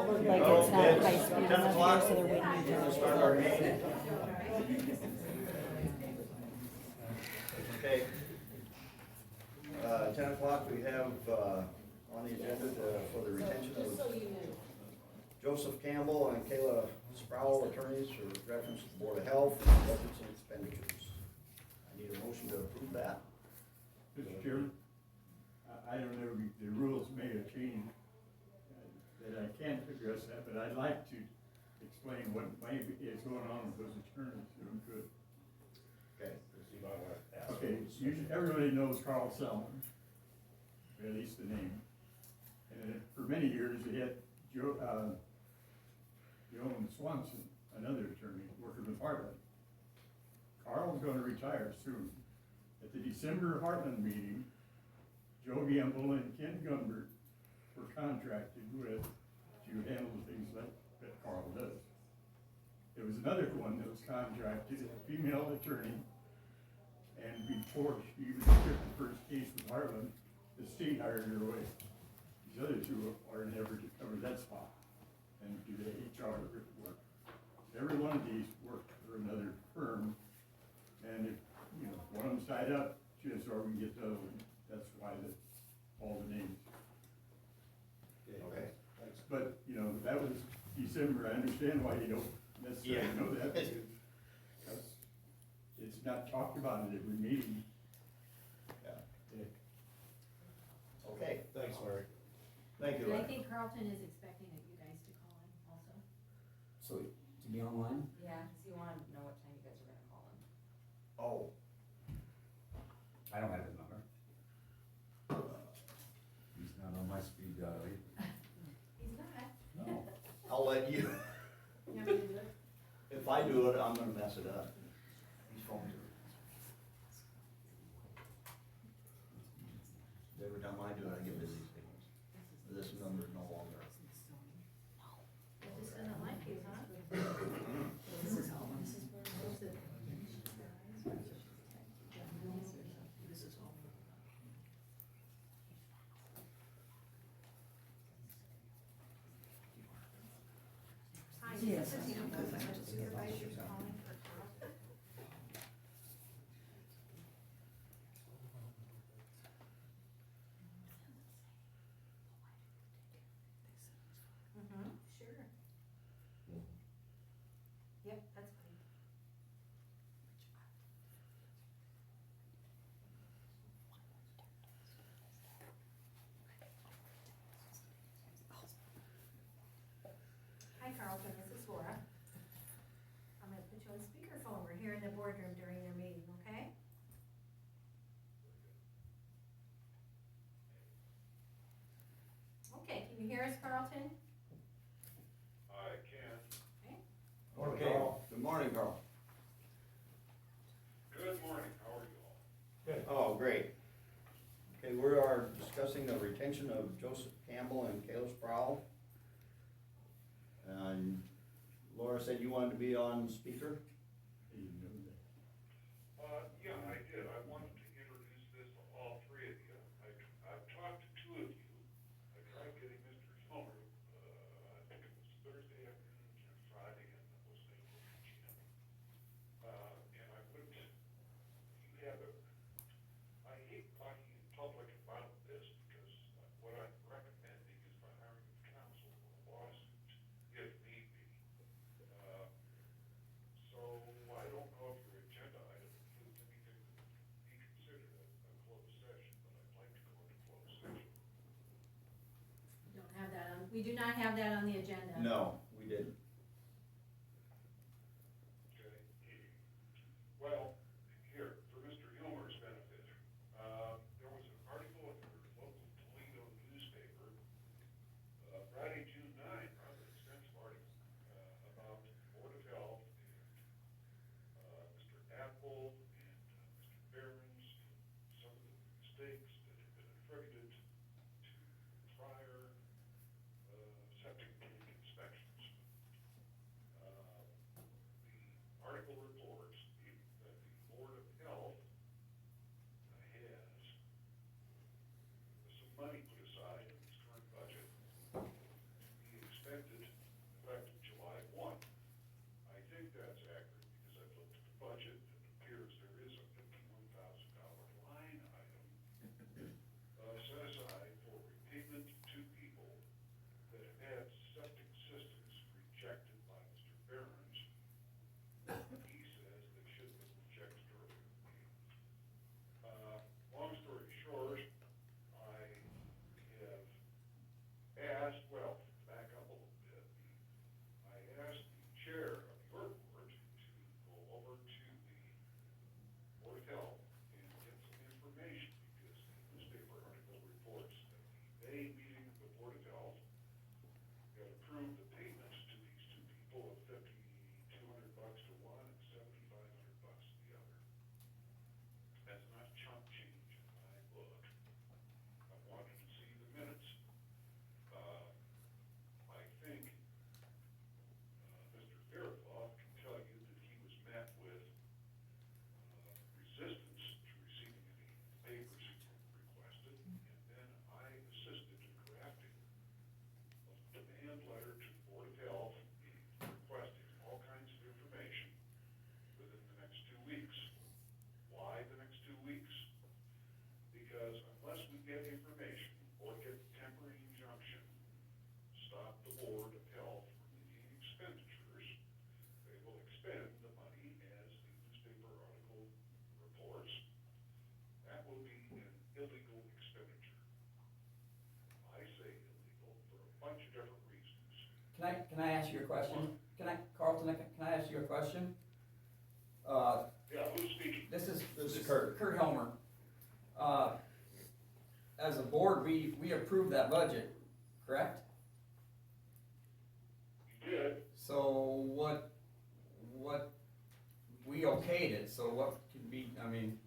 Like it's not high speed enough here, so they're waiting We'll to. start our meeting. Okay. 10 o'clock, we have on the agenda for the retention of Joseph Campbell and Kayla Sproul, attorneys for reference to the Board of Health, budgets and expenditures. I need a motion to approve that. Mr. Chairman, I don't know, the rules may have changed, that I can't address that, but I'd like to explain what maybe is going on with those attorneys, if we could. Okay. Okay, everybody knows Carl Selman, at least the name. And for many years, we had Joan Swanson, another attorney, working with Heartland. Carl's gonna retire soon. At the December Heartland meeting, Joe Gamble and Ken Gumbert were contracted with to handle the things that Carl does. There was another one that was contracted, a female attorney, and before she even took the first case with Heartland, the state hired her away. These other two are never to cover that spot and do the HR work. Every one of these worked for another firm, and if, you know, one of them's tied up, chances are we can get the other one. That's why all the names. Okay. Thanks. But, you know, that was December. I understand why you don't necessarily know that. Because it's not talked about at every meeting. Yeah. Okay. Okay. Thanks, Larry. Thank you, And I Larry. think Carlton is expecting you guys to call in also. So, to be online? Yeah, because you want to know what time you guys are gonna call in. Oh. I don't have his number. He's not on my speed dial either. He's not. No. I'll let you. You want me to do it? If I do it, I'm gonna mess it up. These phones are. Every time I do it, I get busy. This number is no longer. They just didn't like you, huh? Hi, this is Supervisor calling for Carlton. Sure. Yep, that's fine. Hi Carlton, this is Laura. I'm gonna put you on speakerphone. We're here in the boardroom during their meeting, okay? Okay, can you hear us, Carlton? I can. Okay. Morning, Carl. Good morning, Carl. Good morning, how are you all? Good. Oh, great. Okay, we are discussing the retention of Joseph Campbell and Kayla Sproul. And Laura said you wanted to be on speaker? He didn't know that. Yeah, I did. I wanted to introduce this to all three of you. I've talked to two of you. I tried getting Mr. Hilmer, I think it was Thursday afternoon and Friday, and I was able to reach him. And I wouldn't, you have a, I hate talking in public about this because what I'm recommending is the hiring of counsel for a lawsuit if need be. So I don't know if your agenda item includes anything that would be considered a closed session, but I'd like to go into closed session. We don't have that on, we do not have that on the agenda. No, we didn't. Okay. Well, here, for Mr. Hilmer's benefit, there was an article in your local Toledo newspaper, Friday, June 9, rather extensive article, about the Board of Health and Mr. Apple and Mr. Behrens and some of the mistakes that have been attributed to prior septic tank inspections. The article reports that the budget, it appears there is a $51,000 line item set aside for repayment to people that have had septic systems rejected by Mr. Behrens. He says they should have been rejected earlier. Long story short, I have asked, well, back up a little bit. I asked the chair of your board to go over to the Board of Health and get some information, because the newspaper article reports that the May meeting of the Board of Health had approved the payments to these two people of $5,200 to one and $7,500 to the other. That's not chump change in my book. I wanted to see the minutes. I think Mr. Faircloth can tell you that he was met with resistance to receiving any papers he requested, and then I assisted in drafting a demand letter to the Board of Health requesting all kinds of information within the next 2 weeks. Why the next 2 weeks? Because unless we get information or get temporary injunction, stop the Board of Health from making expenditures, they will expend the money as the newspaper article reports. That will be an illegal expenditure. I say illegal for a bunch of different reasons. Can I ask you a question? Carlton, can I ask you a question? Yeah, who's speaking? This is Kurt. Kurt Helmer. As a board, we approved that budget, correct? You did. So what, we okayed it, so what can be, I mean,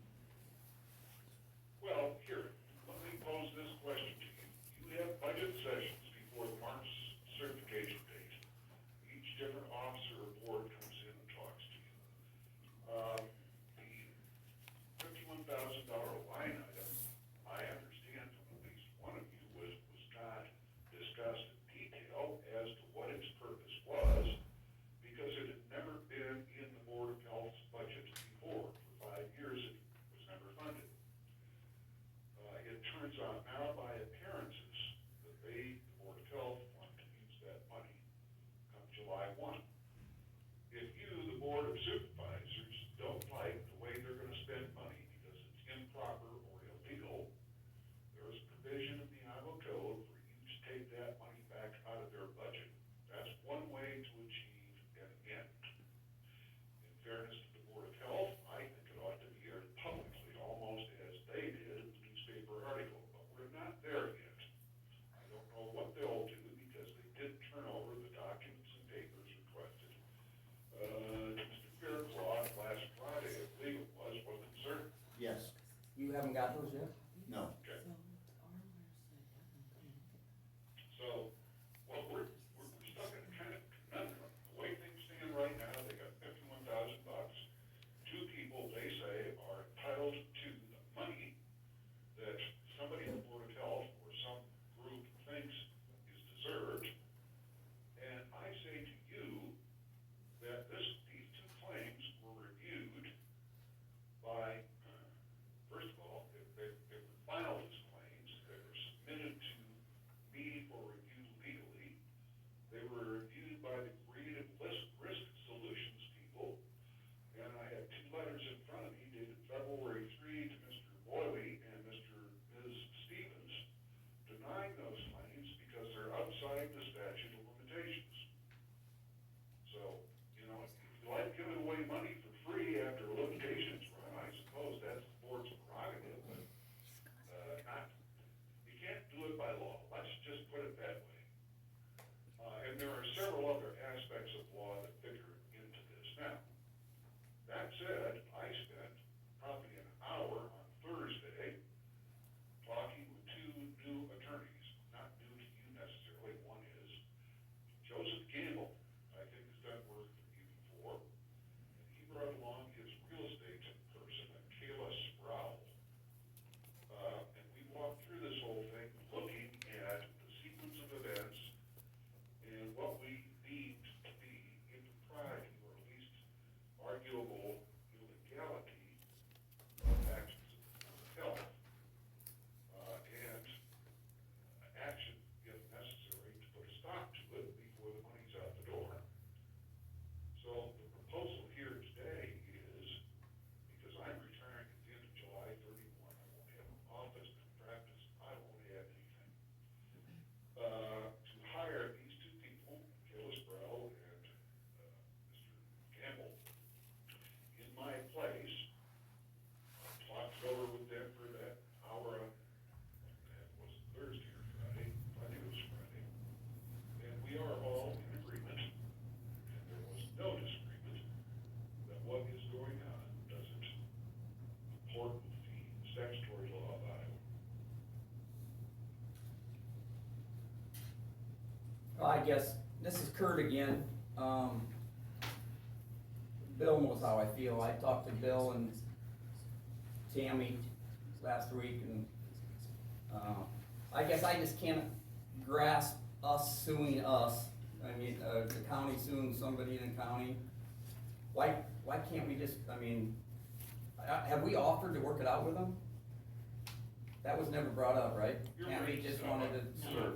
Well, here, let me pose this question to you. You have budget sessions before the March certification date. Each different officer or board comes in and talks to you. The $51,000 line item, I understand from at least one of you, was not discussed in detail as to what its purpose was, because it had never been in the Board of Health's budget before. For 5 years, it was never funded. It turns out now by appearances that the Board of Health, want to use that money come July 1. If you, the Board of Supervisors, don't like the way they're going to spend money because it's improper or illegal, there is a provision in the Iowa Code for you to take that money back out of their budget. That's one way to achieve an end. In fairness to the Board of Health, I think it ought to be aired publicly, almost as they did in the newspaper article, but we're not there yet. I don't know what they'll do, because they did turn over the documents and papers requested to Mr. Faircloth last Friday, I believe it was, wasn't it, sir? Yes. you haven't got those yet? No. Okay. So, well, we're stuck in a kind of conundrum. The way things stand right now, they got $51,000. Two people, they say, are entitled to the money that somebody in the Board of Health or some group thinks is deserved. And I say to you that these two claims were reviewed by, first of all, they were filed as claims. They were submitted to me for review legally. They were reviewed by the creative risk solutions people. And I had two letters in front of me dated February 3 to Mr. Boyley and Ms. Stevens denying those claims because they're outside the statute of limitations. So, you know, if you like giving away money for free after limitations run, I suppose that's the board's prerogative, but you can't do it by law. Let's just put it that way. And there are several other aspects of law that figure into this. Now, that said, I spent probably an hour on Thursday talking with two new attorneys, not new to you necessarily. One is Joseph Campbell, I think has done work for you before, and he guess, this is Kurt again. Bill knows how I feel. I talked to Bill and Tammy last week, and, I guess I just can't grasp us suing us. I mean, the county suing somebody in the county. Why can't we just, I mean, have we offered to work it out with them? That was never brought up, right? Tammy just wanted to. Sir,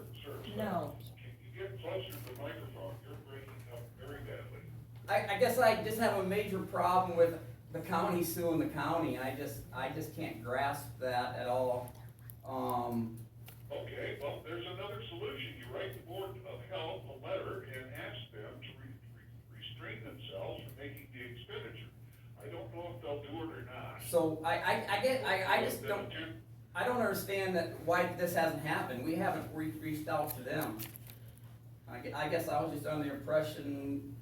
No. can you get closer to the microphone? You're breaking up very badly. I guess I just have a major problem with the county suing the county. I just can't grasp that at all. Okay, well, there's another solution. You write the Board of Health a letter and ask them to restrain themselves from making the expenditure. I don't know if they'll do it or not. So I just don't, I don't understand that, why this hasn't happened. We haven't reached out to them. I guess I was just under the impression,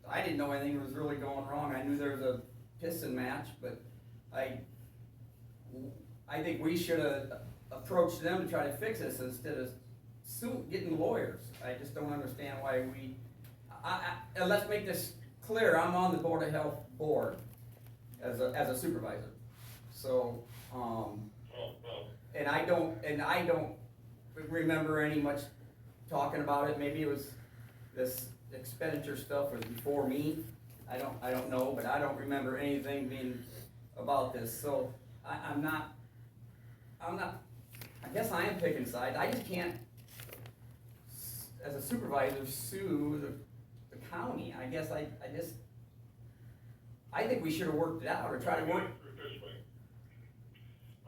I didn't know anything was really going wrong. I knew there was a pissing match, but I think we should have approached them to try to fix this instead of getting lawyers. I just don't understand why we, and let's make this clear, I'm on the Board of Health board as a supervisor. So, and I don't remember any much talking about it. Maybe it was, this expenditure stuff was before me. I don't know, but I don't remember anything being about this. So I'm not, I guess I am picking sides. I just can't, as a supervisor, sue the county. I guess I think we should have worked it out, or try to work. This way.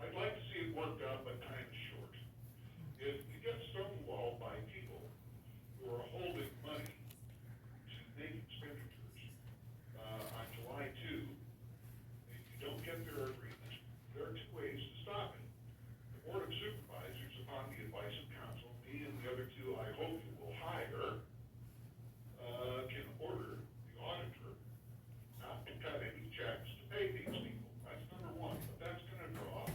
I'd like to see it worked out, but time is short. If you get stonewalled by people who are holding money to make expenditures, on July 2, if you don't get their agreement, there are two ways to stop it. The Board of Supervisors, upon the advice of counsel, me and the other two I hope you will hire, can order the auditor not to cut any checks to pay these people. That's number one, but that's gonna draw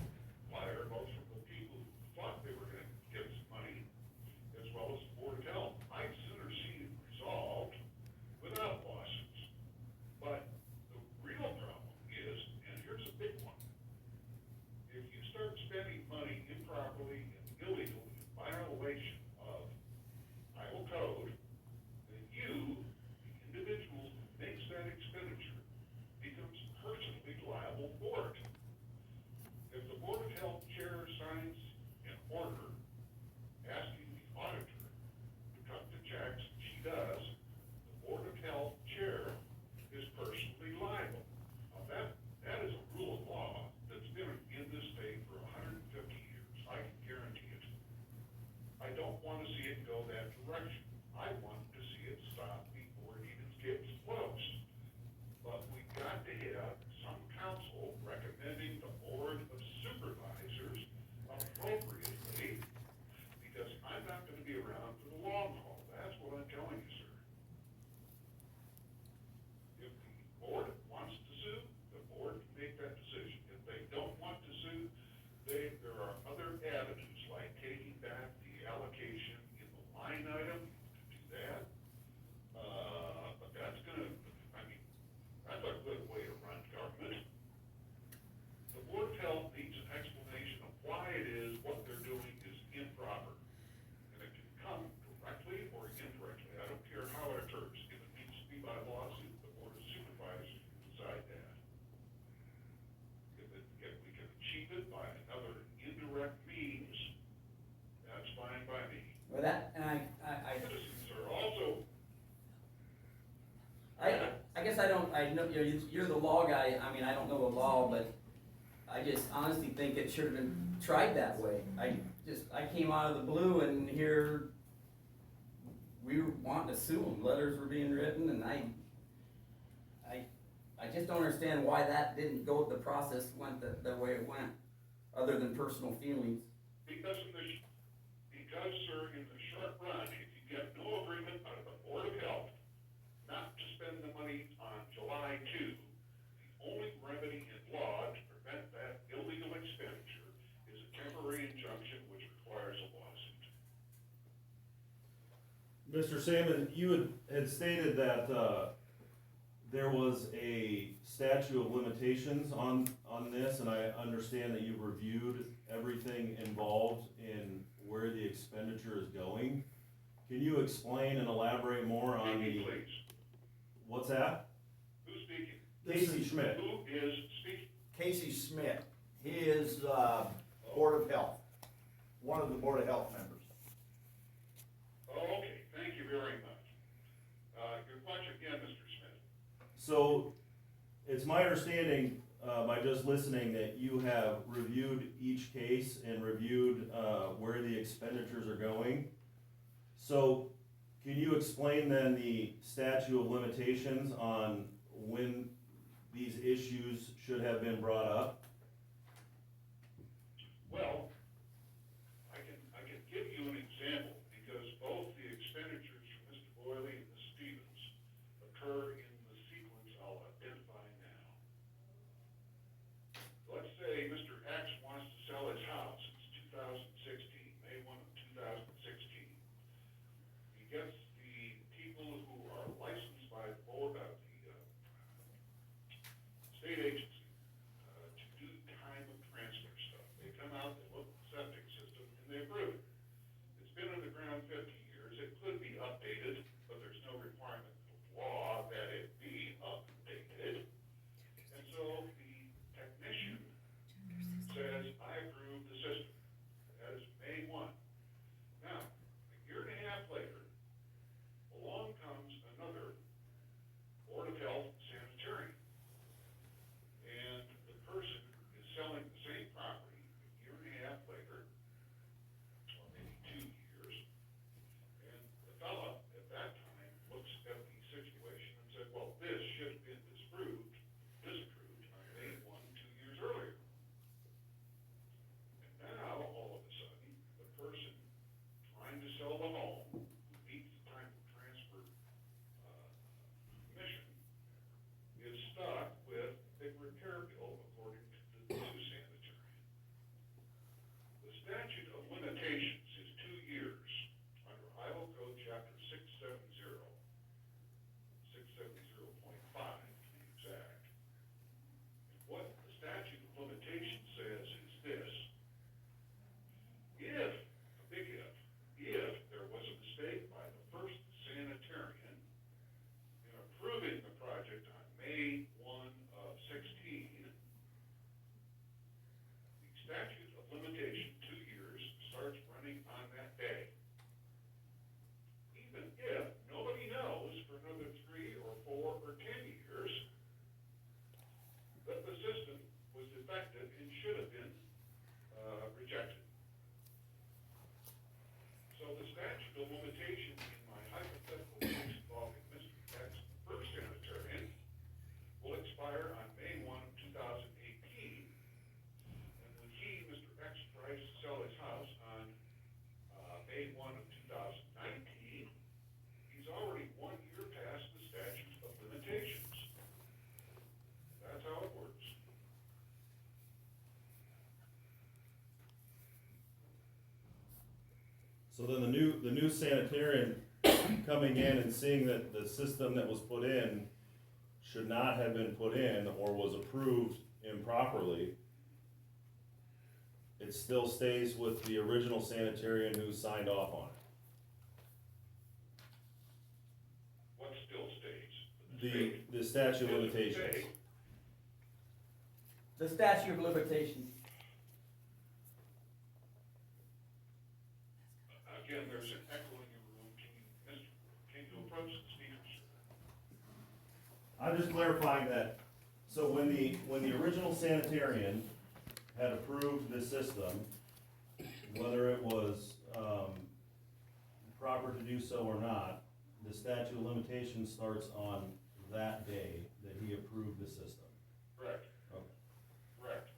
fire both from the people who thought they were gonna get some money, as well as the Board of Health. I'd sooner see it resolved without lawsuits. But the real problem is, and here's a big one, if you start spending money improperly and illegally in violation of Iowa code, then you, the individual who makes that expenditure, becomes personally liable for it. If the Board of Health chair signs an order asking the auditor to cut the checks, she does, the Board of Health chair is personally liable. Now that is a rule of law that's been in this state for 150 years. I can guarantee it. I don't want to see it go that direction. I want to see it stop before it even gets close. But we've got to have some counsel recommending the Board of Supervisors appropriately, because I'm not gonna be around for the long haul. That's what I'm telling you, sir. If the board wants to sue, the board can make that decision. If they don't want to sue, there are other avenues, like taking back the allocation in the line item to do that. But that's gonna, I mean, that's a good way to run government. The Board of Health needs an explanation of why it is what they're doing is improper. And it can come directly or indirectly. I don't care how it occurs. If it needs to be by lawsuit, the Board of Supervisors can decide that. If we can achieve it by another indirect means, that's fine by me. Well, that, and Citizens are also, I guess I know, you're the law guy. I mean, I don't know the law, but I just honestly think it should have been tried that way. I came out of the blue, and here we were wanting to sue them. Letters were being written, and I just don't understand why that didn't go, the process went the way it went, other than personal feelings. because sir, in the short run, if you get no agreement out of the Board of Health not to spend the money on July 2, the only remedy in law to prevent that illegal expenditure is a temporary injunction which requires a lawsuit. But Mr. Salmon, you had stated that, there was a statute of limitations on this, and I understand that you've reviewed everything involved in where the expenditure is going. Can you explain and elaborate more on Speaking, the, please. what's that? Who's speaking? Casey Schmidt. Who is speaking? Casey Smith, he is, Board of Health, one of the Board of Health members. Oh, okay, thank you very much. Your question again, Mr. Smith. So, it's my understanding, by just listening, that you have reviewed each case and reviewed, where the expenditures are going. So, can you explain then the statute of limitations on when these issues should have been brought up? Well, I can give you an example, because both the expenditures from Mr. Boyley and Ms. Stevens occur in the sequence I'll identify now. Let's say Mr. X wants to sell his house, it's 2016, May 1 of 2016. He gets the people who are licensed by the board of the state agency to do time of transfer stuff. They come out, they look at the septic system, and they approve it. It's been on the ground 50 years. It could be updated, but there's no requirement of law that it be updated. And so the technician says, I approve the system. That is May 1. Now, a year and a half later, along comes another Board of Health sanitarian. And the person is selling the same property a year and a half later, or maybe 2 years. And the fella at that time looks at the situation and said, well, this should have been disapproved on May 1, 2 years earlier. And now, all of a sudden, the person trying to sell the home, who meets the time of transfer mission, is stuck with a big repair bill according to the new sanitarian. The statute of limitations is 2 years under Iowa Code Chapter 670, 670.5 to be exact. And what the statute of limitations says is this: if, a big if there was a mistake by the first sanitarian in approving the project on May 1 of 16, the statute of limitation, 2 years, starts running on that day. Even if nobody knows for another 3 or 4 or 10 years that the system was defective and should have been rejected. So the statute of limitation in my hypothetical case involving Mr. X, first sanitarian, will expire on May 1 of 2018. And when he, Mr. X, tries to sell his house on May 1 of 2019, he's already 1 year past the statute of limitations. That's how it works. So then the new sanitarian coming in and seeing that the system that was put in should not have been put in or was approved improperly, it still stays with the original sanitarian who signed off on it. What still stays? The statute of limitations. The statute of limitations. Again, there's an echo in your room. Can you approach the speakers? I'm just clarifying that, so when the original sanitarian had approved the system, whether it was, proper to do so or not, the statute of limitations starts on that day that he approved the system. Correct. Okay. Correct.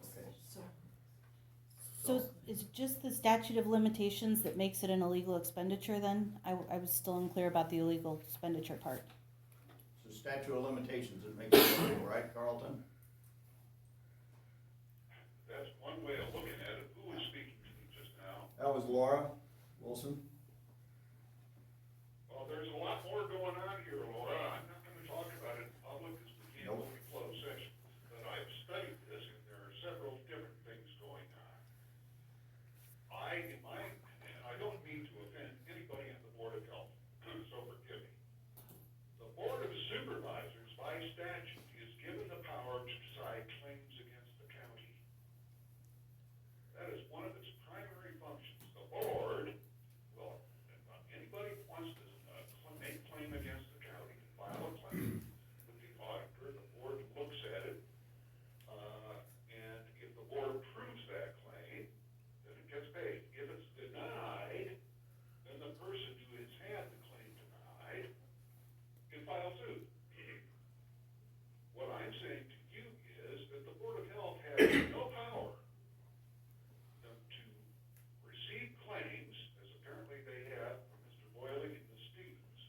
Okay. So is just the statute of limitations that makes it an illegal expenditure then? I was still unclear about the illegal expenditure part. So statute of limitations that makes it illegal, right, Carlton? That's one way of looking at it. Who was speaking to me just now? That was Laura Wilson. Well, there's a lot more going on here, Laura. I'm not gonna talk about it in public because we can't Nope. look at closed session. But I've studied this and there are several different things going on. And I don't mean to offend anybody on the Board of Health, so forgive me. The Board of Supervisors by statute is given the power to decide claims against the county. That is one of its primary functions. The board, well, anybody who wants to make claim against the county can file a claim with the auditor. The board looks at it, and if the board approves that claim, then it gets paid. If it's denied, then the person who has had the claim denied can file suit. What I'm saying to you is that the Board of Health has no power to receive claims, as apparently they have from Mr. Boyle and Ms. Stevens,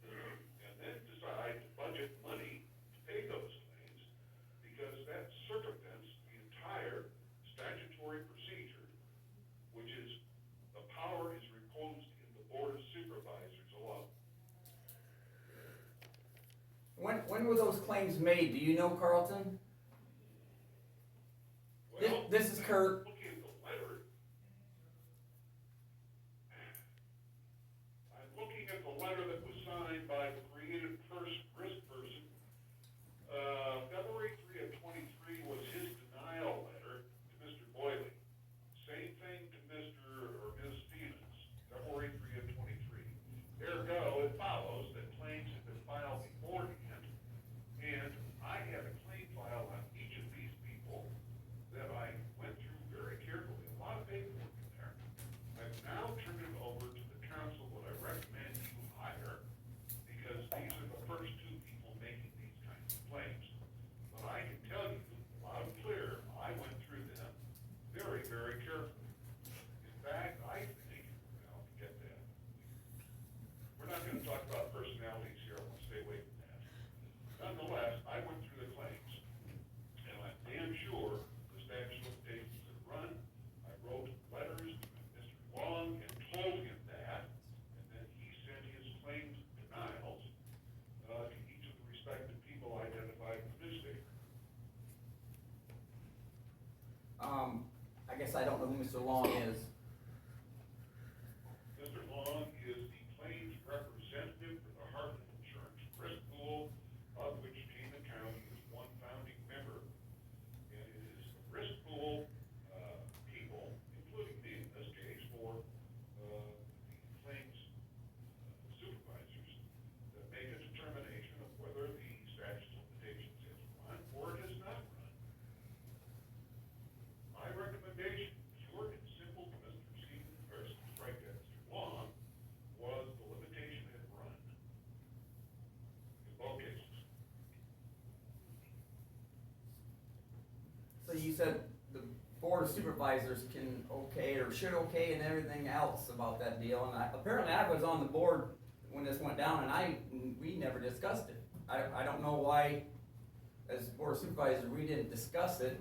and then decide to budget money to pay those claims, because that circumvents the entire statutory procedure, which is the power is reposed in the Board of Supervisors alone. When were those claims made? Do you know, Carlton? Well, This is Kurt. Looking at the letter, I'm looking at the letter that was signed by the creative risk person. February 3 of 23 was his denial letter to Mr. Boyle. Same thing to Mr. or Ms. Stevens, February 3 of 23. Ergo, it follows that claims have been filed beforehand, and I had a claim file on each of these people that I went through very carefully, a lot of paperwork in there. I've now turned it over to the counsel that I recommend you hire, because these are the first two people making these kinds of claims. But I can tell you, loud and clear, I went through them very, very carefully. In fact, I think, well, forget that. We're not gonna talk about personalities here, I wanna stay away from that. Nonetheless, I went through the claims, and I'm damn sure the statute of limitations had run. I wrote letters to Mr. Long and told him that, and then he sent his claims denials to each of the respective people identified in the newspaper. I guess I don't know who Mr. Long is. Mr. Long is the claims representative for the Heartland Insurance Risk Pool, of which Tama County is one founding member. And it is the risk pool people, including me in this case, for the claims supervisors, that make a determination of whether the statute of limitations has run or it has not run. My recommendation, short and simple, to Mr. Stevens, or strike that, Mr. Long, was the limitation had run in both cases. So you said the Board of Supervisors can okay or should okay and everything else about that deal, and apparently I was on the board when this went down, and we never discussed it. I don't know why, as Board of Supervisors, we didn't discuss it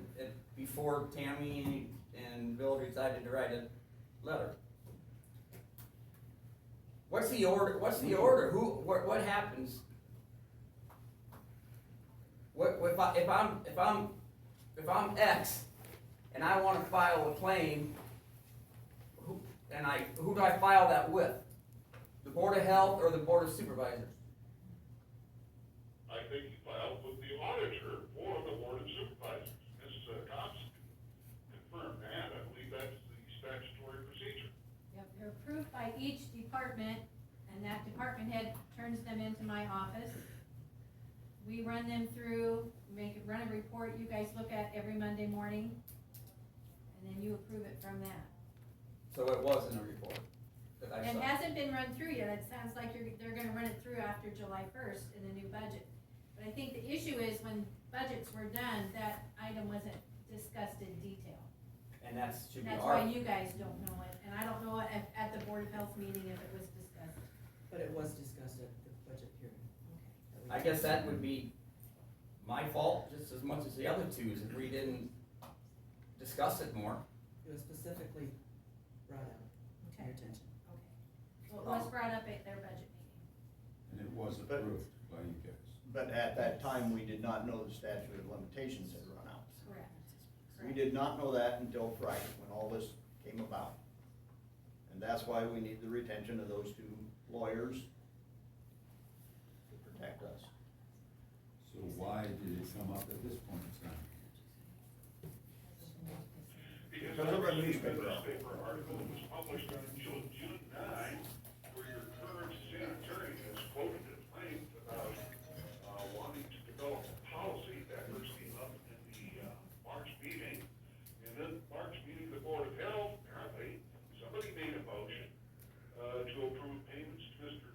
before Tammy and Bill decided to write a letter. What's the order? What happens? If I'm X and I want to file a claim, who do I file that with? The Board of Health or the Board of Supervisors? I think you filed with the auditor or the Board of Supervisors. Ms. Cox can confirm that. I believe that's the statutory procedure. Yep, they're approved by each department, and that department head turns them into my office. We run them through, run a report you guys look at every Monday morning, and then you approve it from that. So it wasn't a report that I It saw. hasn't been run through yet. It sounds like they're gonna run it through after July 1st in the new budget. But I think the issue is when budgets were done, that item wasn't discussed in detail. And that should be That's our. why you guys don't know it, and I don't know at the Board of Health meeting if it was discussed. But it was discussed at the budget hearing. I guess that would be my fault just as much as the other two's if we didn't discuss it more. It was specifically brought out to your attention. Okay. Well, it was brought up at their budget meeting. And it was approved by you guys. But at that time, we did not know the statute of limitations had run out. Correct. We did not know that until Friday, when all this came about. And that's why we need the retention of those two lawyers to protect us. So why did it come up at this point in time? Because Because of a I received a newspaper newspaper article that was published on June 9, where your current attorney has quoted at length about wanting to develop a policy that first came up in the March meeting. And then March meeting of the Board of Health, apparently, somebody made a motion to approve payments to Mr.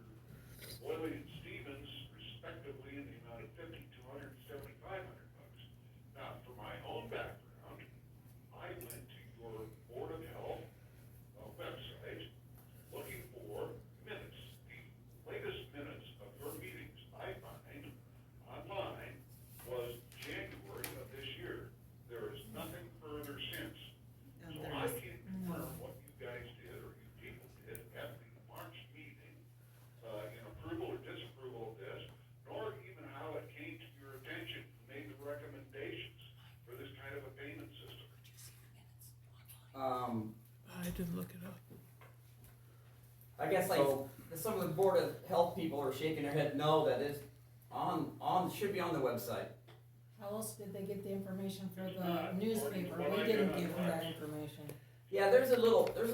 Boyle and Stevens respectively in the amount of $5,200 and $7,500. Now, for my own background, I went to your Board of Health website looking for minutes. The latest minutes of your meetings I find online was January of this year. There is nothing further since. And So there I is- can't confirm what you guys did or you people did at the March meeting in approval or disapproval of this, nor even how it came to your attention, who made the recommendations for this kind of a payment system. I didn't look it up. I guess like So- some of the Board of Health people are shaking their head no, that is should be on the website. How else did they get the information for It's the not, newspaper? according to what We I didn't did give them on that March. information. Yeah, there's a little I had there's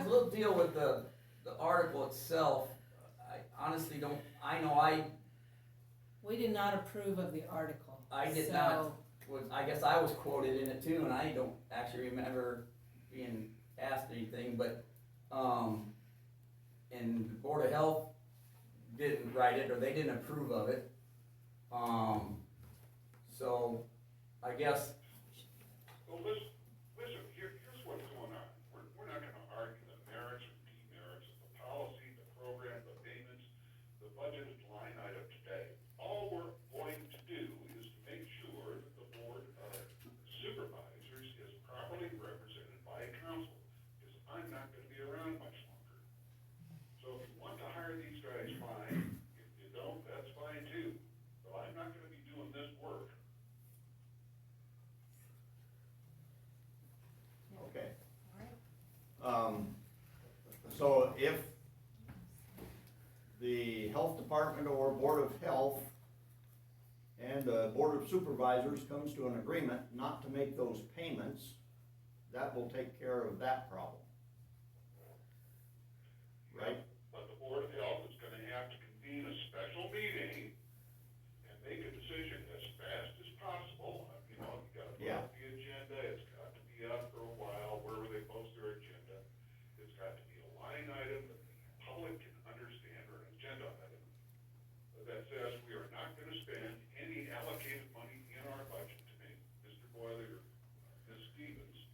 a little deal with the article itself. I honestly don't, We did not approve of the article. I did so- not. I guess I was quoted in it too, and I don't actually remember being asked anything, but, and the Board of Health didn't write it, or they didn't approve of it. So, I guess, Well, listen, here's what's going on. We're not gonna argue the merits or demerits of the policy, the program, the payments, the budgeted line item today. All we're going to do is to make sure that the Board of Supervisors is properly represented by counsel, because I'm not gonna be around much longer. So if you want to hire these guys, fine. If you don't, that's fine too. But I'm not gonna be doing this work. Okay. All right. So if the Health Department or Board of Health and the Board of Supervisors comes to an agreement not to make those payments, that will take care of that problem. Right? But the Board of Health is gonna have to convene a special meeting and make a decision as fast as possible. You know, you gotta put Yeah. up the agenda, it's got to be up for a while, wherever they post their agenda. It's got to be a line item that the public can understand, or an agenda item that says we are not gonna spend any allocated money in our budget to make Mr. Boyle or Ms. Stevens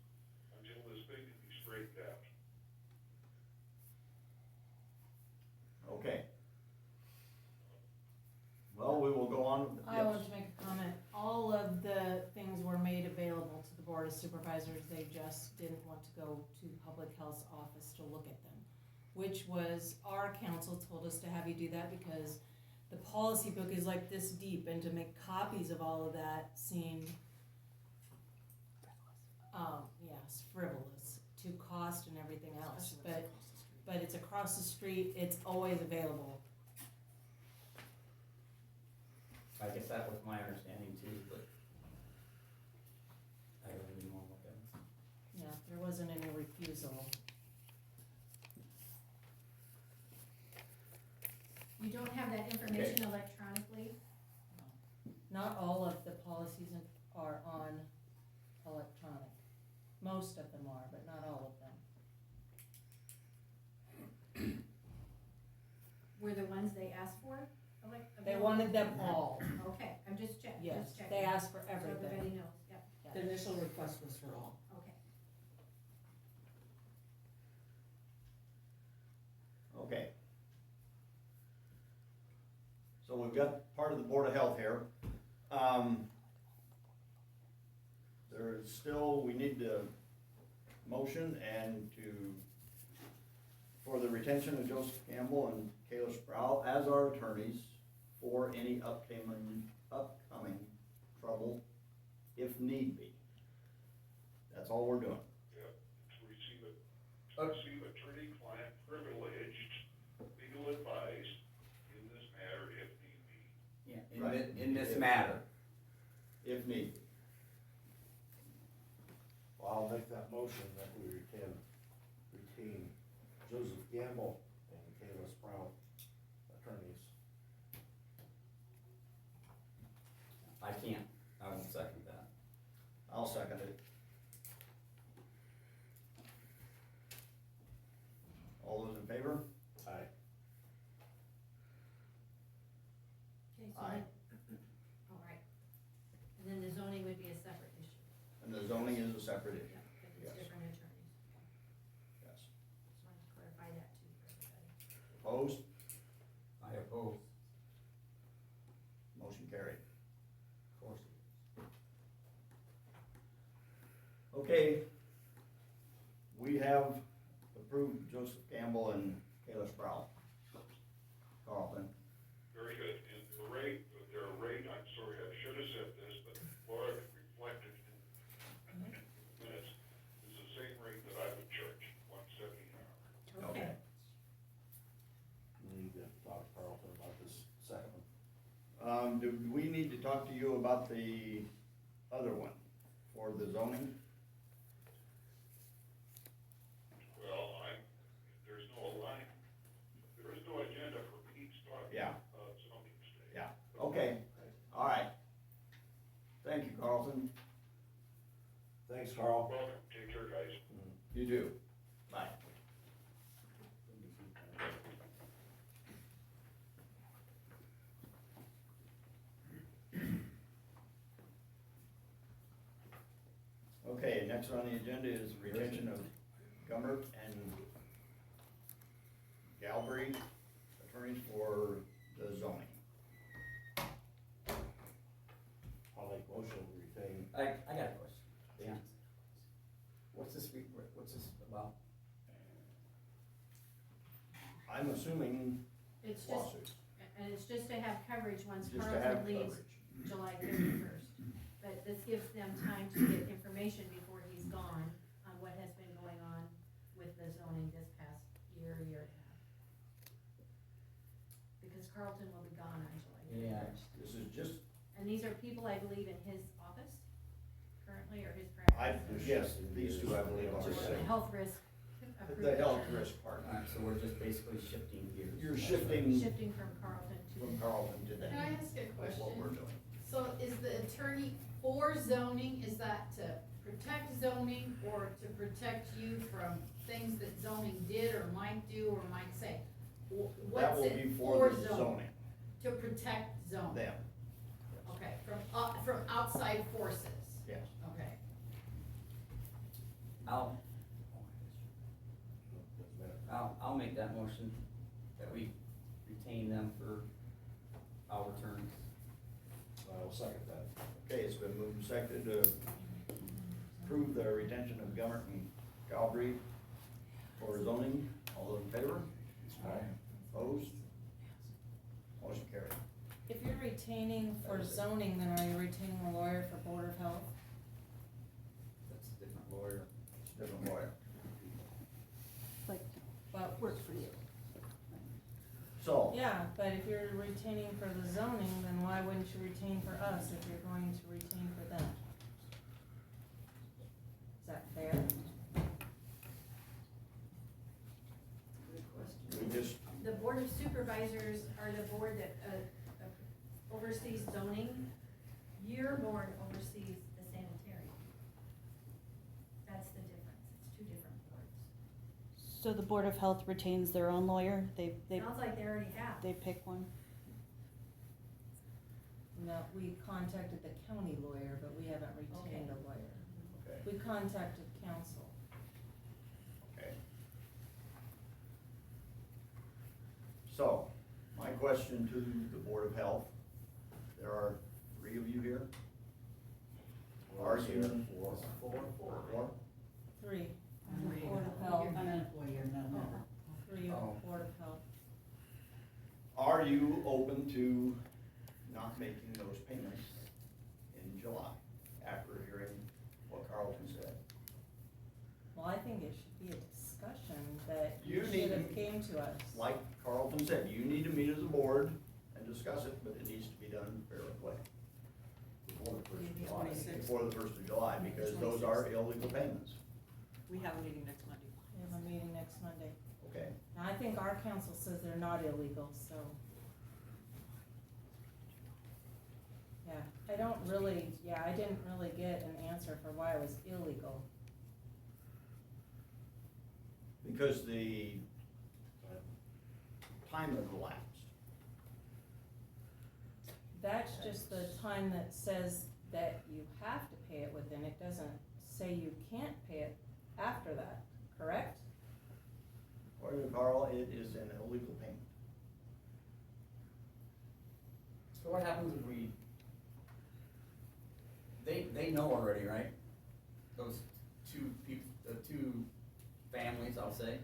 until this thing can be straightened out. Okay. Well, we will go on with the, I want to make a comment. All of the things were made available to the Board of Supervisors. They just didn't want to go to Public Health's office to look at them, which was, our council told us to have you do that because the policy book is like this deep, and to make copies of all of that seemed, yes, frivolous to cost and everything else. But it's across the street. It's always available. I guess that was my understanding too, but I don't really know what that is. Yeah, there wasn't any refusal. You don't have that information electronically? Not all of the policies are on electronic. Most of them are, but not all of them. Were the ones they asked for? They wanted them all, Okay, I'm just checking, yes. just checking. They asked for So everybody everything, knows, yep. yes. The initial request was for all. Okay. Okay. So we've got part of the Board of Health here. There's still, we need to motion and for the retention of Joseph Campbell and Kayla Sproul as our attorneys for any upcoming trouble, if need be. That's all we're doing. Yeah, to receive attorney-client privileged legal advice in this matter if need be. Yeah, Right. in this matter. If need be. Well, I'll make that motion that we retain Joseph Gamble and Kayla Sprout, attorneys. I can't, I won't second that. I'll second it. All those in favor? Aye. Okay, so Aye. all right. And then the zoning would be a separate issue. And the zoning is a separate issue. Yeah, but Yes. it's different attorneys. Yes. Just wanted to clarify that too for everybody. Opposed? I oppose. Motion carried. Of course. Okay. We have approved Joseph Campbell and Kayla Sproul. Carlton. Very good. And their rate, I'm sorry, I should have said this, but Laura reflected in minutes, is the same rate that I would charge, $170 an hour. Okay. We need to talk to Carlton about this second one. Do we need to talk to you about the other one for the zoning? Well, there is no agenda for me to talk Yeah. zoning today. Yeah. Okay, all right. Thank you, Carlton. Thanks, Carl. Welcome, take care, guys. You do. Bye. Okay, next on the agenda is retention of Gummert and Galbraith, attorneys for the zoning. I'll make motion to retain. I got a question. Dan. What's this about? I'm assuming It's just, lawsuits, and it's just to have coverage once just to have Carlton leaves coverage. July 31st. But this gives them time to get information before he's gone on what has been going on with the zoning this past year and a half. Because Carlton will be gone on July 31st. This is just, And these are people, I believe, in his office currently, or his I, practice. yes, these two I believe are. The health risk. The health risk part. Alright, so we're just basically shifting gears. You're shifting Shifting from Carlton to. from Carlton to them. Can I ask a That's what we're question? doing. So is the attorney for zoning, is that to protect zoning or to protect you from things that zoning did or might do or might say? That What's will it be for for the zoning? zoning, To protect zoning? them, Okay, from outside forces? yes. Okay. I'll make that motion that we retain them for our terms. I'll second that. Okay, it's been moved and seconded to approve the retention of Gummert and Galbraith for zoning. All those in favor? Aye. Opposed? Motion carried. If you're retaining for zoning, then are you retaining a lawyer for Board of Health? That's a different lawyer. It's a different lawyer. But Works for you. So, yeah, but if you're retaining for the zoning, then why wouldn't you retain for us if you're going to retain for them? Is that fair? Good question. we just, The Board of Supervisors are the board that oversees zoning. Your board oversees the sanitary. That's the difference. It's two different boards. So the Board of Health retains their own lawyer, they Sounds like they already have. pick one? No, we contacted the county lawyer, but we haven't retained a lawyer. Okay, We contacted counsel. okay. So, my question to the Board of Health, there are 3 of you here? Are you? Four. Four? 3. Three. Board of Health. You're an employee, you're not a member. 3 Oh. Board of Health. Are you open to not making those payments in July, after hearing what Carlton said? Well, I think it should be a discussion that You you need should have to- came to us. Like Carlton said, you need to meet as a board and discuss it, but it needs to be done fairly quick. Before the first of Maybe July. 26. Before the 1st of July, because those are illegal payments, We have a meeting next Monday. We have a meeting next Monday. okay? Now, I think our council says they're not illegal, so. Yeah, I didn't really get an answer for why it was illegal. Because the time has elapsed. That's just the time that says that you have to pay it within, it doesn't say you can't pay it after that, correct? According to Carl, it is an illegal payment. So what happens if we, they know already, right? Those 2 people, the 2 families, I'll say.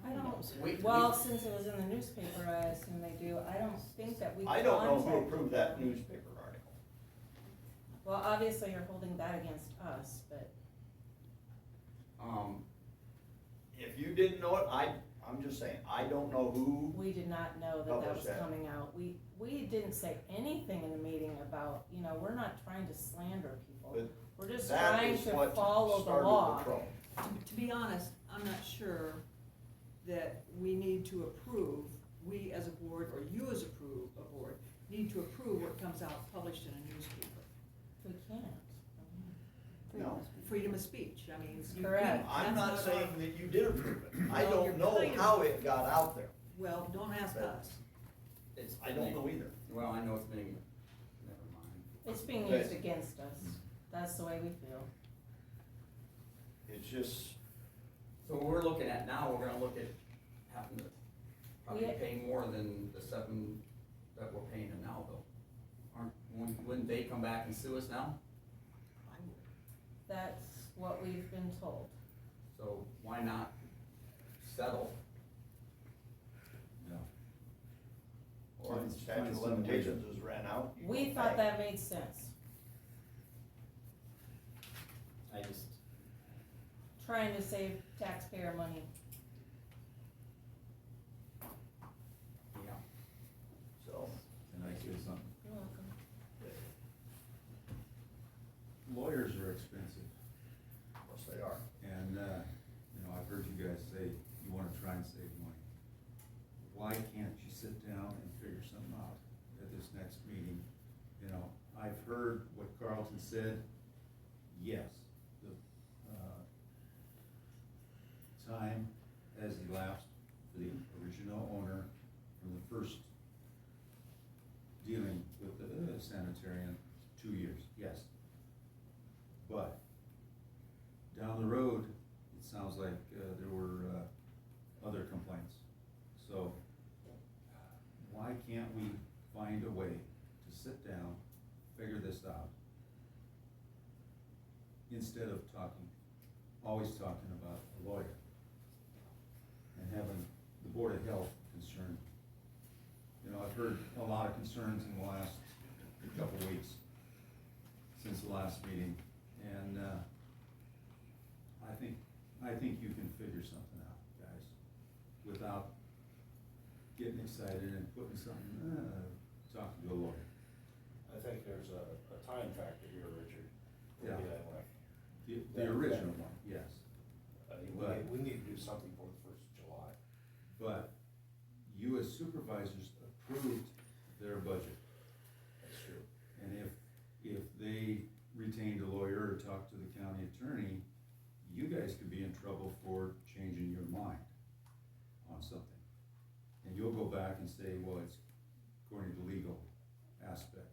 I don't, We- well, since it was in the newspaper, I assume they do, I don't think that we I don't know who contacted approved that them. newspaper article. Well, obviously you're holding that against us, but If you didn't know it, I'm just saying, I don't know who, we did not know that that Publish was that. coming out. We didn't say anything in the meeting about, we're not trying to slander people. but We're just that trying is to what follow the started law. the trouble. To be honest, I'm not sure that we need to approve, we as a board, or you as a board, need to approve what comes out published in a newspaper. We can't. No, Freedom of speech, I mean. Correct. I'm not saying that you did approve it. I Well, don't you're know kind of- how it got out there. Well, don't ask us. It's I don't know either. Well, I know it's being, never mind. It's being Okay. used against us. That's the way we feel. It's just, So what we're looking at now, we're gonna look at having to probably We- pay more than the 7 that we're paying them now, though. Wouldn't they come back and sue us now? That's what we've been told. So why not settle? No. or Find- statute find of some way to- limitations is ran out. you We go thought back. that made sense, I just, trying to save taxpayer money. yeah. So, Can I say something? You're welcome. Lawyers are expensive, yes, they are. and, I've heard you guys say you wanna try and save money. Why can't you sit down and figure something out at this next meeting? I've heard what Carlton said, yes, the, time has elapsed for the original owner from the first dealing with the sanitarian, 2 years, yes. But down the road, it sounds like there were other complaints. So why can't we find a way to sit down, figure this out? Instead of always talking about a lawyer and having the Board of Health concerned. I've heard a lot of concerns in the last couple of weeks since the last meeting, and I think you can figure something out, guys, without getting excited and putting something, talking to a lawyer. I think there's a time factor here, Richard. for Yeah. the ILF. The original one, yes, I mean, But- we need to do something for the 1st of July. but you as supervisors approved their budget. That's true. And if they retained a lawyer or talked to the county attorney, you guys could be in trouble for changing your mind on something. And you'll go back and say, well, it's according to the legal aspect.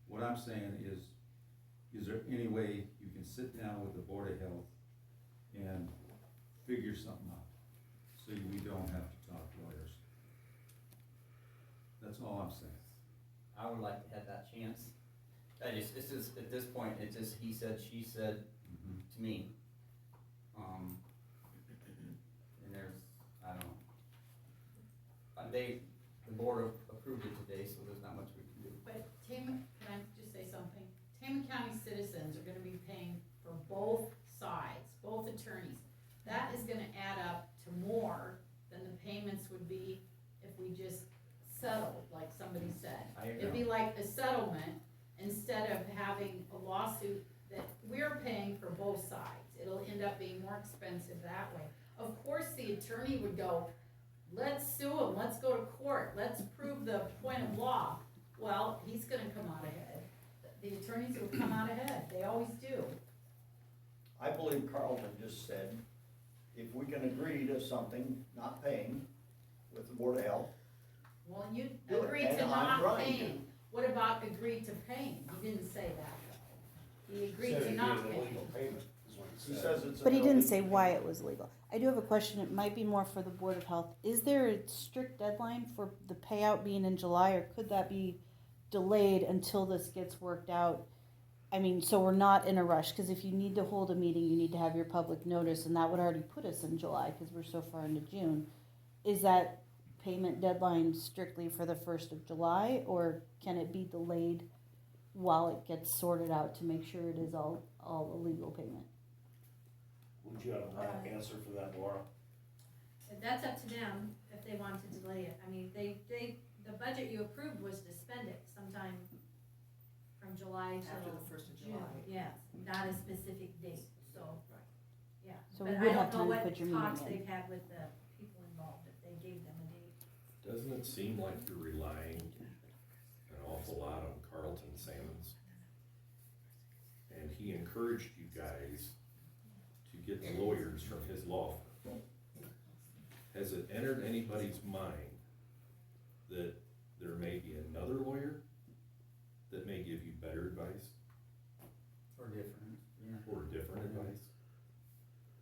What What I'm saying is there any way you can sit down with the Board of Health and figure something out, so we don't have to talk lawyers? That's all I'm saying. I would like to have that chance. It's just, at this point, it's just he said, she said to me. And there's, I don't know. The board approved it today, so there's not much we can do. But can I just say something? Tama County citizens are gonna be paying for both sides, both attorneys. That is gonna add up to more than the payments would be if we just settled, like somebody said. I agree. It'd be like a settlement instead of having a lawsuit that we're paying for both sides. It'll end up being more expensive that way. Of course, the attorney would go, let's sue him, let's go to court, let's prove the point of law. Well, he's gonna come out ahead. The attorneys will come out ahead, they always do. I believe Carlton just said, if we can agree to something, not paying, with the Board of Health, Well, you Do it, agreed and to I'm not trying to. paying. What about agreed to paying? He didn't say that though. He agreed Said to he not did an paying. illegal payment, is what he he says said. it's. But he didn't illegal. say why it was legal. I do have a question, it might be more for the Board of Health. Is there a strict deadline for the payout being in July, or could that be delayed until this gets worked out? I mean, so we're not in a rush, because if you need to hold a meeting, you need to have your public notice, and that would already put us in July, because we're so far into June. Is that payment deadline strictly for the 1st of July, or can it be delayed while it gets sorted out to make sure it is all a legal payment? Would you have an answer for that, Laura? That's up to them if they want to delay it. I mean, the budget you approved was to spend it sometime from July After till the 1st of June. July. Yes, not a specific date, so, yeah. So we But would I have don't know time to what put your meeting talks in. they've had with the people involved, if they gave them a date. Doesn't it seem like you're relying an awful lot on Carlton Salmons? And he encouraged you guys to get the lawyers from his law firm. Has it entered anybody's mind that there may be another lawyer that may give you better advice Or different, yeah. or different advice?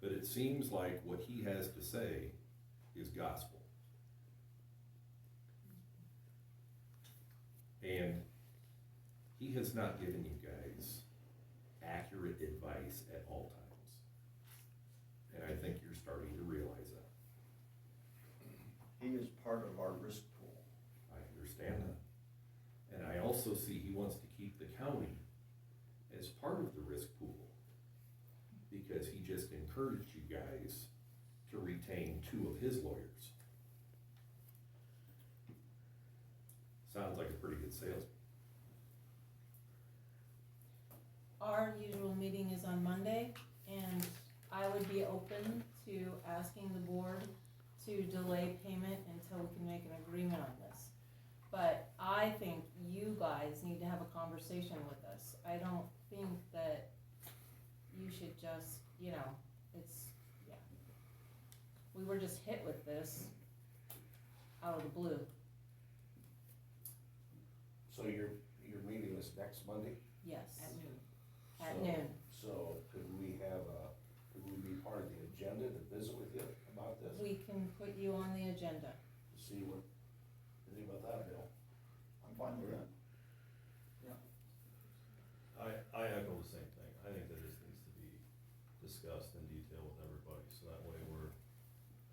But it seems like what he has to say is gospel. And he has not given you guys accurate advice at all times. And I think you're starting to realize that. He is part of our risk pool. I understand that. And I also see he wants to keep the county as part of the risk pool, because he just encouraged you guys to retain 2 of his lawyers. Sounds like a pretty good salesman. Our usual meeting is on Monday, and I would be open to asking the board to delay payment until we can make an agreement on this. But I think you guys need to have a conversation with us. I don't think that you should just, yeah. We were just hit with this out of the blue. So your meeting is next Monday? Yes. At noon. At So- noon. So could we be part of the agenda to visit with you about this? We can put you on the agenda. To see what, anything about that, Bill? I'm fine with that. I echo the same thing. I think that this needs to be discussed in detail with everybody, so that way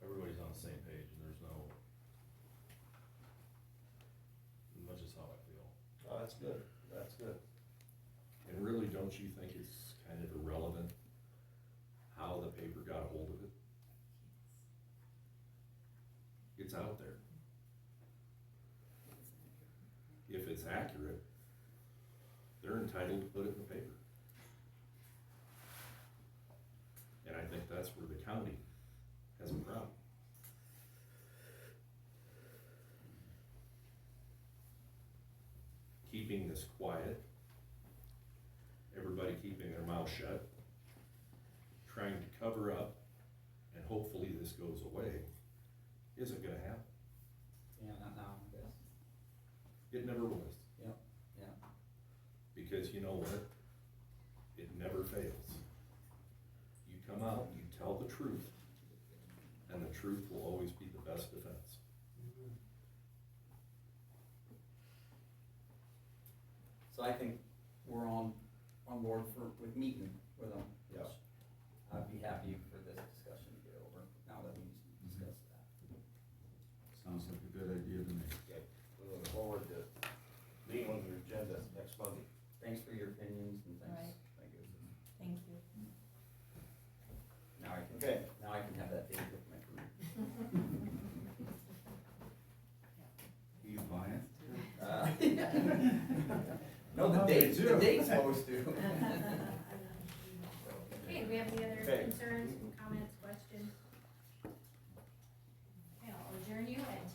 everybody's on the same page and there's no, that's just how I feel. Oh, that's good, that's good. And really, don't you think it's kind of irrelevant how the paper got a hold of it? It's out there. If it's accurate, they're entitled to put it in the paper. And I think that's where the county has a problem. Keeping this quiet, everybody keeping their mouth shut, trying to cover up, and hopefully this goes away, isn't gonna happen. Yeah, not now, I guess. It never was. Yep, yeah. know it, it never fails. You come out, you tell the truth, and the truth will always be the best defense. So I think we're on board with meeting with them. Yes. I'd be happy for this discussion to get over, now that we discussed that. Sounds like a good idea to me. Okay, we look forward to being on your agenda next Monday. Thanks for your opinions and thanks. Right. Thank you. Thank you. Okay. Now I can have that date with my career. You buying? No, the date's supposed to. Okay, do we have any other Okay. concerns, comments, questions? Okay, I'll adjourn you at